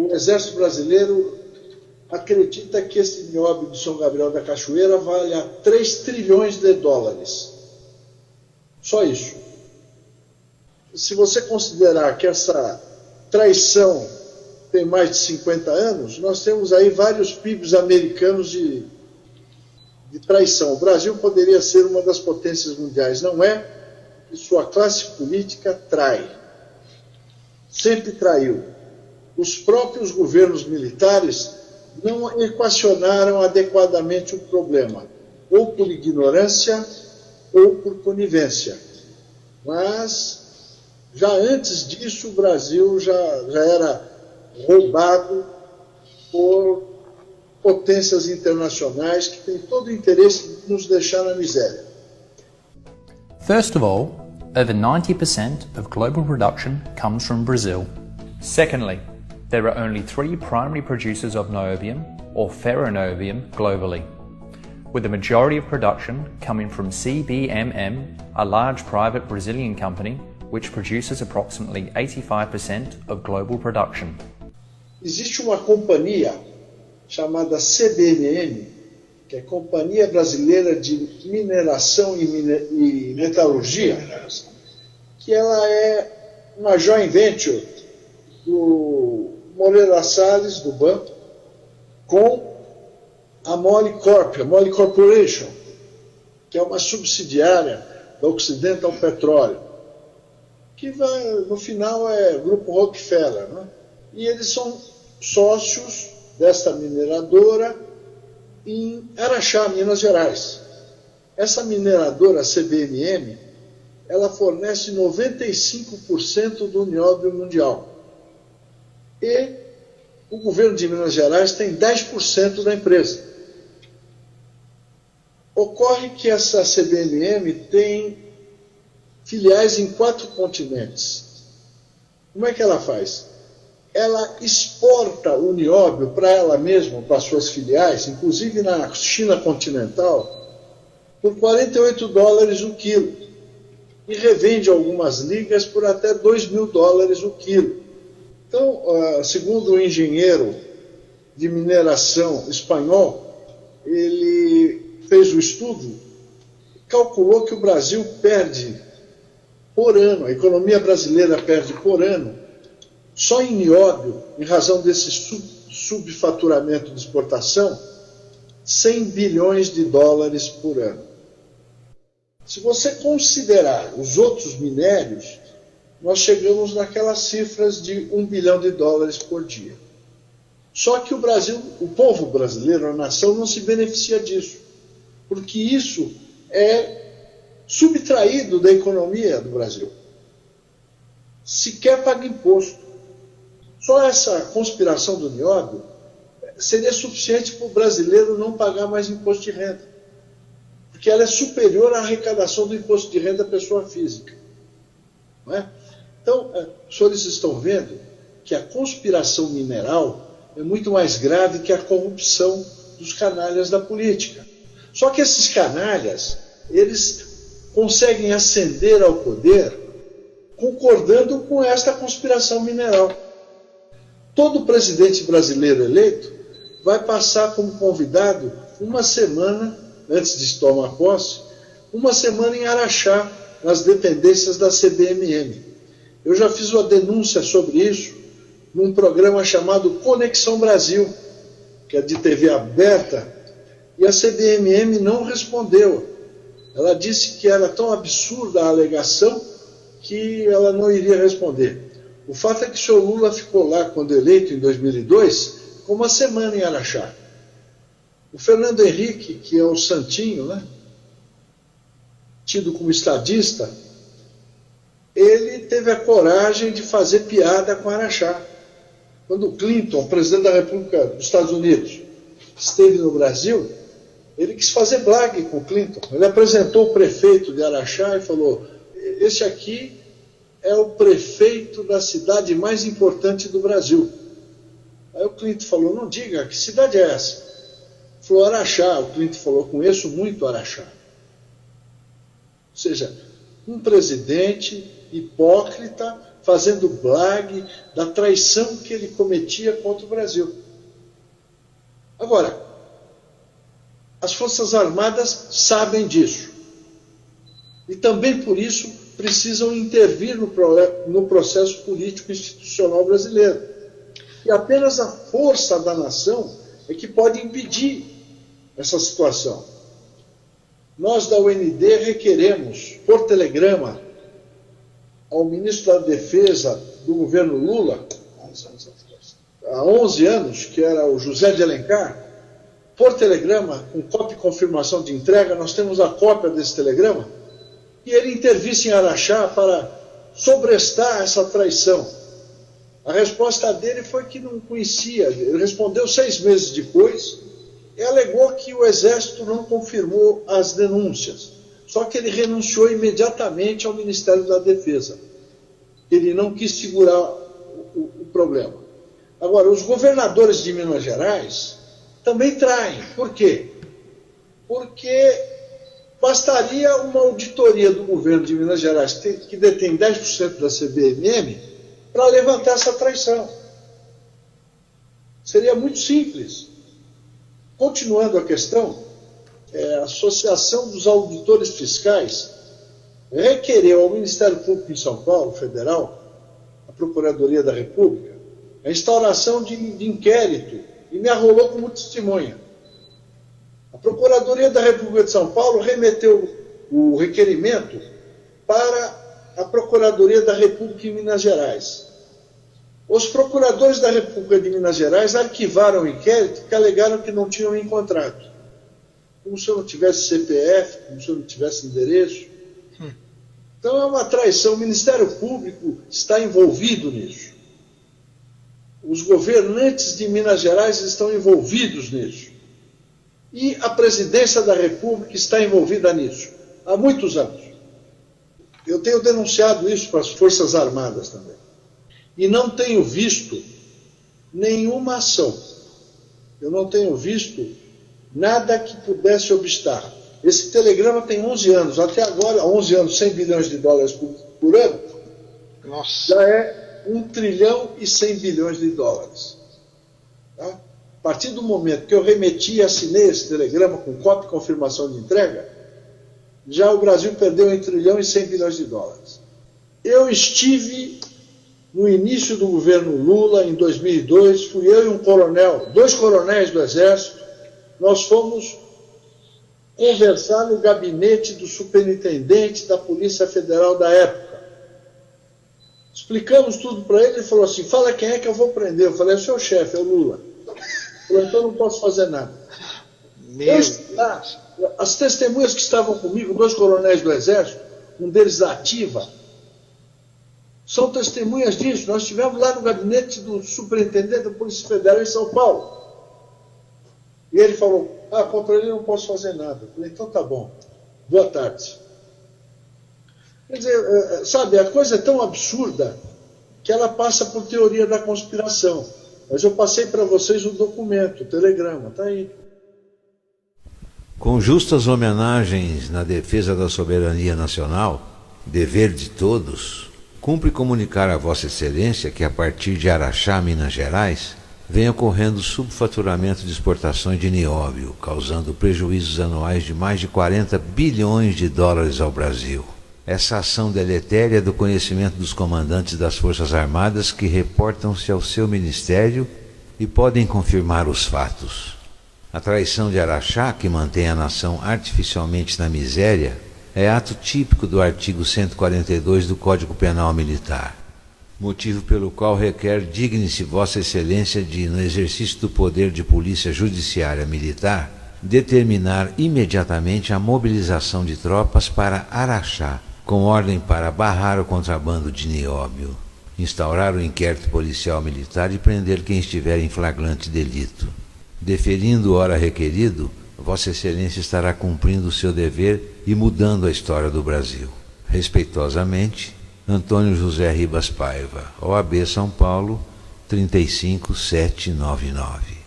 o Exército Brasileiro acredita que esse nióbio de São Gabriel da Cachoeira vale a 3 trilhões de dólares. Só isso. Se você considerar que essa traição tem mais de 50 anos, nós temos aí vários PIBs americanos de traição. O Brasil poderia ser uma das potências mundiais, não é? E sua classe política trai. Sempre traiu. Os próprios governos militares não equacionaram adequadamente o problema, ou por ignorância ou por conivência. Mas, já antes disso, o Brasil já era roubado por potências internacionais que têm todo o interesse de nos deixar na miséria. First of all, over 90% of global production comes from Brazil. Secondly, there are only 3 primary producers of niobium or ferroniobium globally, with the majority of production coming from CBMM, a large private Brazilian company which produces approximately 85% of global production. Existe uma companhia chamada CBMM, que é Companhia Brasileira de Mineração e Metalurgia, que ela é uma joint venture do Moreira Salles, do banco, com a Mole Corp, a Mole Corporation, que é uma subsidiária da Occidental Petroleum, que no final é Grupo Rockefeller, né? E eles são sócios desta mineradora em Araxá, Minas Gerais. Essa mineradora CBMM, ela fornece 95% do nióbio mundial. E o governo de Minas Gerais tem 10% da empresa. Ocorre que essa CBMM tem filiais em 4 continentes. Como é que ela faz? Ela exporta o nióbio para ela mesma, para suas filiais, inclusive na China continental, por $48 o quilo. E revende algumas ligas por até $2.000 o quilo. Então, segundo o engenheiro de mineração espanhol, ele fez o estudo, calculou que o Brasil perde por ano, a economia brasileira perde por ano, só em nióbio, em razão desse subfaturamento de exportação, 100 bilhões de dólares por ano. Se você considerar os outros minérios, nós chegamos naquelas cifras de $1 bilhão por dia. Só que o Brasil, o povo brasileiro, a nação, não se beneficia disso, porque isso é subtraído da economia do Brasil. Sequer paga imposto. Só essa conspiração do nióbio seria suficiente para o brasileiro não pagar mais imposto de renda, porque ela é superior à arrecadação do imposto de renda da pessoa física. Não é? Então, os senhores estão vendo que a conspiração mineral é muito mais grave que a corrupção dos canalhas da política. Só que esses canalhas, eles conseguem ascender ao poder concordando com esta conspiração mineral. Todo presidente brasileiro eleito vai passar como convidado uma semana, antes de tomar posse, uma semana em Araxá, nas dependências da CBMM. Eu já fiz uma denúncia sobre isso num programa chamado Conexão Brasil, que é de TV aberta, e a CBMM não respondeu. Ela disse que era tão absurda a alegação que ela não iria responder. O fato é que o senhor Lula ficou lá, quando eleito em 2002, com uma semana em Araxá. O Fernando Henrique, que é o santinho, né, tido como estadista, ele teve a coragem de fazer piada com Araxá. Quando o Clinton, presidente da República dos Estados Unidos, esteve no Brasil, ele quis fazer blague com o Clinton. Ele apresentou o prefeito de Araxá e falou: esse aqui é o prefeito da cidade mais importante do Brasil. Aí o Clinton falou: não diga, que cidade é essa? Falou: Araxá. O Clinton falou: conheço muito Araxá. Ou seja, um presidente hipócrita fazendo blague da traição que ele cometia contra o Brasil. Agora, as Forças Armadas sabem disso. E também por isso precisam intervir no processo político institucional brasileiro. E apenas a força da nação é que pode impedir essa situação. Nós da UND requeremos, por telegrama, ao ministro da Defesa do governo Lula, há 11 anos, que era o José de Alencar, por telegrama, com cópia e confirmação de entrega, nós temos a cópia desse telegrama, e ele intervisse em Araxá para sobrestar essa traição. A resposta dele foi que não conhecia, ele respondeu 6 meses depois, e alegou que o Exército não confirmou as denúncias, só que ele renunciou imediatamente ao Ministério da Defesa. Ele não quis segurar o problema. Agora, os governadores de Minas Gerais também traem. Por quê? Porque bastaria uma auditoria do governo de Minas Gerais, que detém 10% da CBMM, para levantar essa traição. Seria muito simples. Continuando a questão, a Associação dos Auditores Fiscais requereu ao Ministério Público em São Paulo, Federal, a Procuradoria da República, a instauração de inquérito e me arrolou como testemunha. A Procuradoria da República de São Paulo remeteu o requerimento para a Procuradoria da República em Minas Gerais. Os procuradores da República de Minas Gerais arquivaram o inquérito que alegaram que não tinham encontrado. Como se eu não tivesse CPF, como se eu não tivesse endereço. Então é uma traição. O Ministério Público está envolvido nisso. Os governantes de Minas Gerais estão envolvidos nisso. E a presidência da República está envolvida nisso há muitos anos. Eu tenho denunciado isso para as Forças Armadas também. E não tenho visto nenhuma ação. Eu não tenho visto nada que pudesse obstar. Esse telegrama tem 11 anos. Até agora, 11 anos, 100 bilhões de dólares por ano. Nossa. Já é 1 trilhão e 100 bilhões de dólares. Tá? A partir do momento que eu remeti e assinei esse telegrama com cópia e confirmação de entrega, já o Brasil perdeu 1 trilhão e 100 bilhões de dólares. Eu estive no início do governo Lula, em 2002, fui eu e um coronel, 2 coronéis do Exército, nós fomos conversar no gabinete do superintendente da Polícia Federal da época. Explicamos tudo para ele, ele falou assim, fala quem é que eu vou prender. Eu falei, é o seu chefe, é o Lula. Ele falou, então não posso fazer nada. As testemunhas que estavam comigo, 2 coronéis do Exército, um deles da Ativa, são testemunhas disso. Nós estivemos lá no gabinete do superintendente da Polícia Federal em São Paulo. E ele falou, contra ele não posso fazer nada. Eu falei, então tá bom, boa tarde. Quer dizer, sabe, a coisa é tão absurda que ela passa por teoria da conspiração. Mas eu passei para vocês o documento, o telegrama, está aí. Com justas homenagens na defesa da soberania nacional, dever de todos, cumpre comunicar a Vossa Excelência que a partir de Araxá, Minas Gerais, vem ocorrendo subfaturamento de exportações de nióbio, causando prejuízos anuais de mais de 40 bilhões de dólares ao Brasil. Essa ação deletéria é do conhecimento dos comandantes das Forças Armadas que reportam-se ao seu ministério e podem confirmar os fatos. A traição de Araxá, que mantém a nação artificialmente na miséria, é ato típico do artigo 142 do Código Penal Militar, motivo pelo qual requer digne-se Vossa Excelência de, no exercício do poder de polícia judiciária militar, determinar imediatamente a mobilização de tropas para Araxá, com ordem para barrar o contrabando de nióbio, instaurar o inquérito policial militar e prender quem estiver em flagrante delito. Deferindo hora requerido, Vossa Excelência estará cumprindo o seu dever e mudando a história do Brasil. Respeitosamente, Antônio José Ribas Paiva, OAB São Paulo, 35799.